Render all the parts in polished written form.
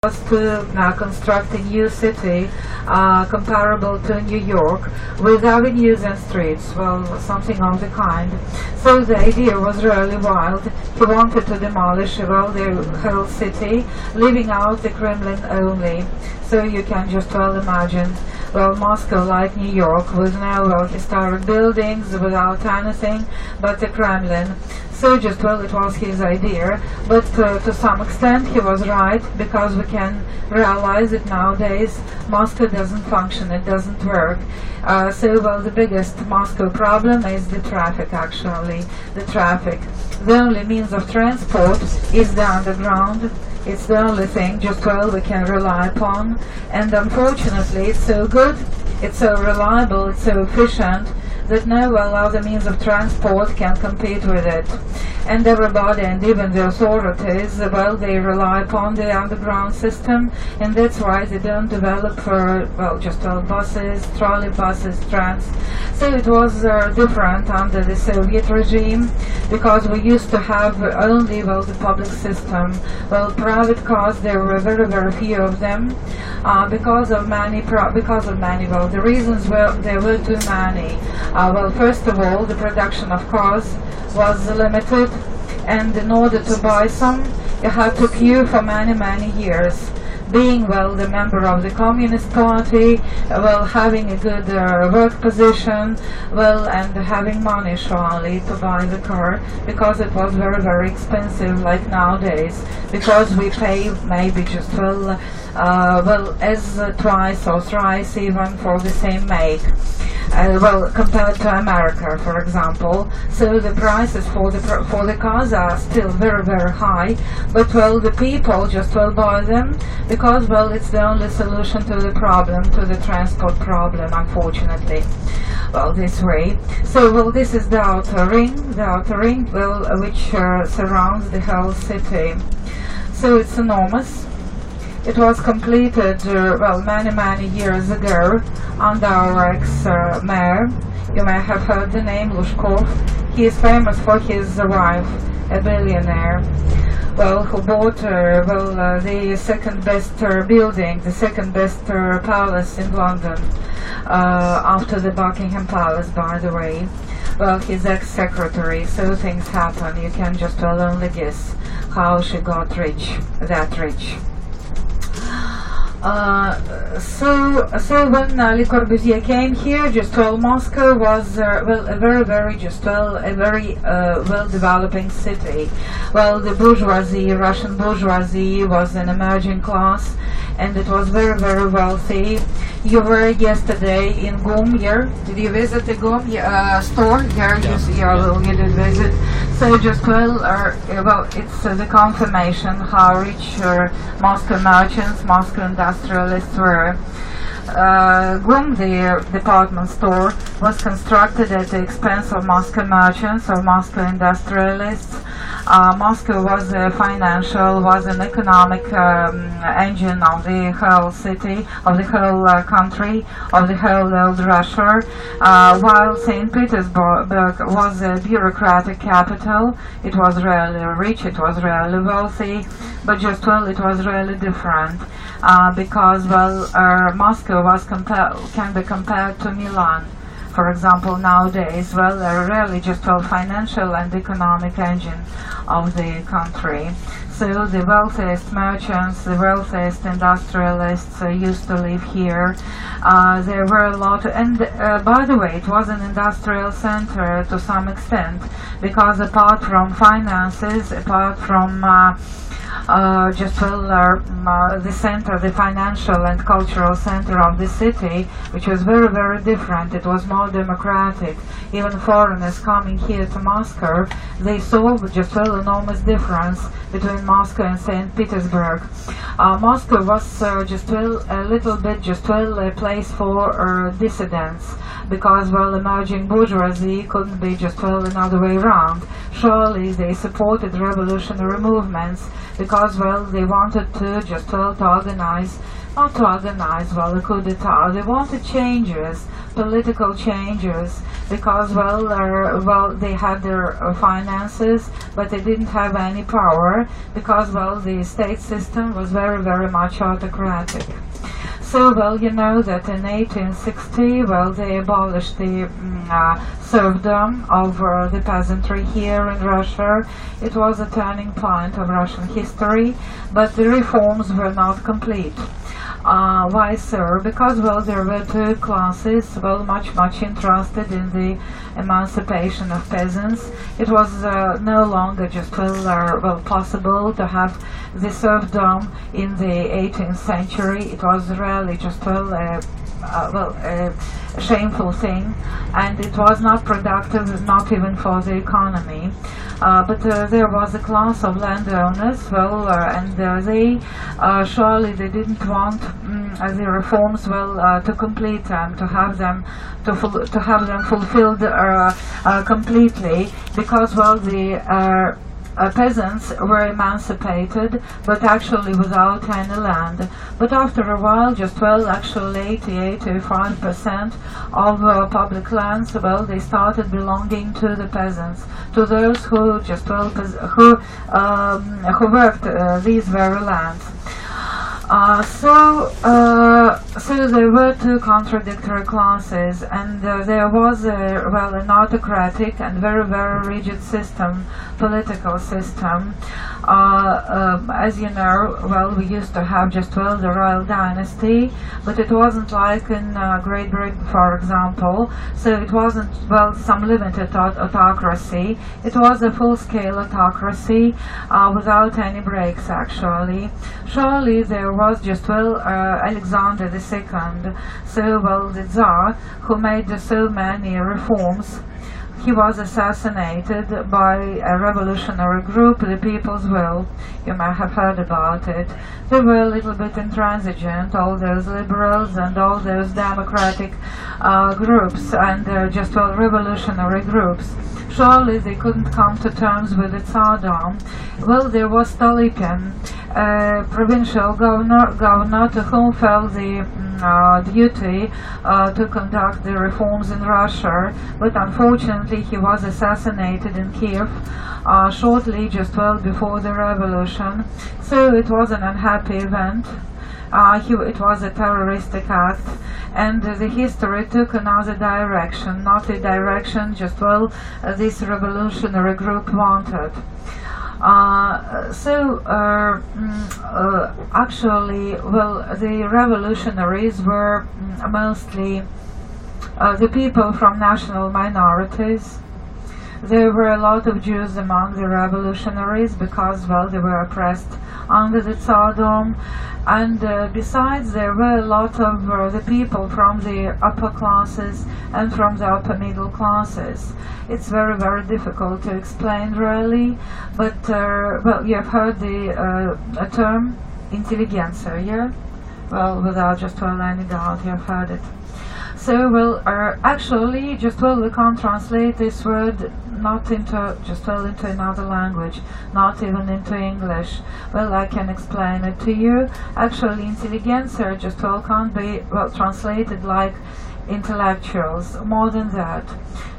was to construct a new city comparable to New York with avenues and streets, well, something of the kind. So the idea was really wild. He wanted to demolish, well, the whole city, leaving out the Kremlin only. So you can just well imagine, well, Moscow, like New York, with now, well, historic buildings without anything but the Kremlin. So just, well, it was his idea, but to some extent he was right, because we can realize that nowadays Moscow doesn't function, it doesn't work. So, well, the biggest Moscow problem is the traffic, actually, the traffic. The only means of transport is the underground. It's the only thing, just, well, we can rely upon. And unfortunately, it's so good, it's so reliable, it's so efficient, that no other means of transport can compete with it. And everybody, and even the authorities, well, they rely upon the underground system, and that's why they don't develop buses, trolley buses, trams. So it was different under the Soviet regime, because we used to have only, well, the public system. Well, private cars, there were very, very few of them, because of many, well, the reasons were there were too many. Well, first of all, the production of cars was limited, and in order to buy some, you had to queue for many, many years. Being, well, the member of the Communist Party, well, having a good work position, well, and having money, surely, to buy the car, because it was very, very expensive, like nowadays, because we pay maybe just, as twice or thrice even for the same make. Well, compared to America, for example. So the prices for the cars are still very, very high, but, well, the people just, well, buy them because, well, it's the only solution to the problem, to the transport problem, unfortunately. Well, this way. So, well, this is the outer ring, well, which surrounds the whole city. So it's enormous. It was completed, many, many years ago under our ex-mayor. You may have heard the name, Lushkov. He is famous for his wife, a billionaire, well, who bought, the second best building, the second best palace in London, after the Buckingham Palace, by the way. Well, his ex-secretary, so things happen. You can just, well, only guess how she got rich, that rich. So when Le Corbusier came here, just, well, Moscow was a very, very well developing city. Well, the bourgeoisie, Russian bourgeoisie, was an emerging class, and it was very, very wealthy. You were yesterday in GUM here. Did you visit the GUM store? Here, you did visit. So just, it's the confirmation how rich Moscow merchants, Moscow industrialists were. GUM, the department store, was constructed at the expense of Moscow merchants, of Moscow industrialists. Moscow was an economic engine of the whole city, of the whole country, of the whole old Russia, while St. Petersburg was a bureaucratic capital. It was really rich, it was really wealthy, but just, well, it was really different, because, well, Moscow can be compared to Milan. For example, nowadays, well, they're really just, well, financial and economic engine of the country. So the wealthiest merchants, the wealthiest industrialists used to live here. There were a lot, and by the way, it was an industrial center to some extent, because apart from finances, apart from the center, the financial and cultural center of the city, which was very, very different. It was more democratic. Even foreigners coming here to Moscow, they saw just, well, enormous difference between Moscow and St. Petersburg. Moscow was a little bit, a place for dissidents, because, well, emerging bourgeoisie couldn't be just, well, another way around. Surely they supported revolutionary movements because, well, they wanted to just, well, to organize, not to organize, well, a coup d'etat. They wanted changes, political changes, because, well, they had their finances, but they didn't have any power, because, well, the state system was very, very much autocratic. So, well, you know that in 1860, well, they abolished the serfdom of the peasantry here in Russia. It was a turning point of Russian history, but the reforms were not complete. Why, sir? Because, well, there were two classes, well, much interested in the emancipation of peasants. It was no longer just, well, possible to have the serfdom in the 18th century. It was really just, well, a shameful thing, and it was not productive, not even for the economy. But there was a class of landowners, well, and they surely they didn't want the reforms, well, to complete them, to have them fulfilled completely, because, well, the peasants were emancipated, but actually without any land. But after a while, just, well, actually 80-85% of public lands, well, they started belonging to the peasants, to those who just, well, who worked these very lands. So there were two contradictory classes, and there was an autocratic and very, very rigid system, political system. As you know, well, we used to have just, well, the royal dynasty, but it wasn't like in Great Britain, for example. So it wasn't, well, some limited autocracy. It was a full-scale autocracy without any breaks, actually. Surely there was just, well, Alexander II, so, well, the Tsar, who made so many reforms. He was assassinated by a revolutionary group, the People's Will. You may have heard about it. They were a little bit intransigent, all those liberals and all those democratic groups and just, well, revolutionary groups. Surely they couldn't come to terms with the Tsardom. Well, there was Stolypin, provincial governor to whom fell the duty to conduct the reforms in Russia, but unfortunately he was assassinated in Kiev shortly, just, well, before the revolution. So it was an unhappy event. It was a terroristic act, and the history took another direction, not the direction just, well, this revolutionary group wanted. Actually, well, the revolutionaries were mostly the people from national minorities. There were a lot of Jews among the revolutionaries because, well, they were oppressed under the Tsardom, and besides there were a lot of the people from the upper classes and from the upper middle classes. It's very, very difficult to explain, really, but well, you have heard the term intelligentsia, yeah? Well, without just, well, any doubt, you have heard it. So, well, actually, just, well, we can't translate this word not into, just, well, into another language, not even into English. Well, I can explain it to you. Actually, intelligentsia, just, well, can't be, well, translated like intellectuals. More than that,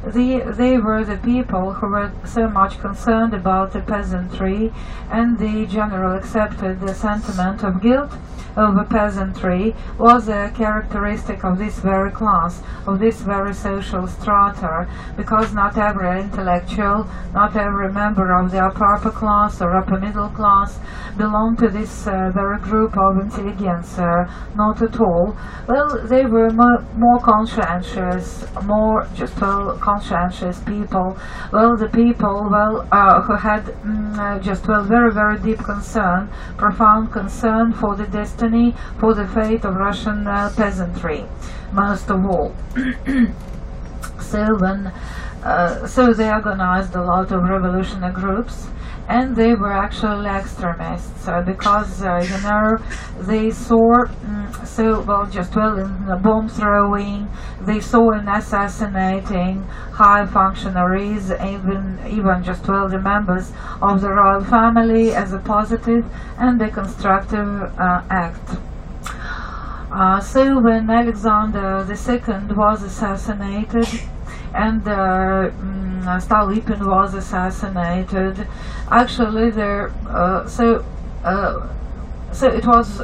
they were the people who were so much concerned about the peasantry, and the general accepted the sentiment of guilt of the peasantry was a characteristic of this very class, of this very social strata, because not every intellectual, not every member of the upper class or upper middle class belonged to this very group of intelligentsia, not at all. Well, they were more conscientious, more just, well, conscientious people. Well, the people, well, who had just, well, very, very deep concern, profound concern for the destiny, for the fate of Russian peasantry, most of all. So they organized a lot of revolutionary groups, and they were actually extremists because they saw in the bomb throwing, they saw in assassinating high functionaries, even just the members of the royal family, as a positive and a constructive act. So when Alexander II was assassinated and Stolypin was assassinated, actually so it was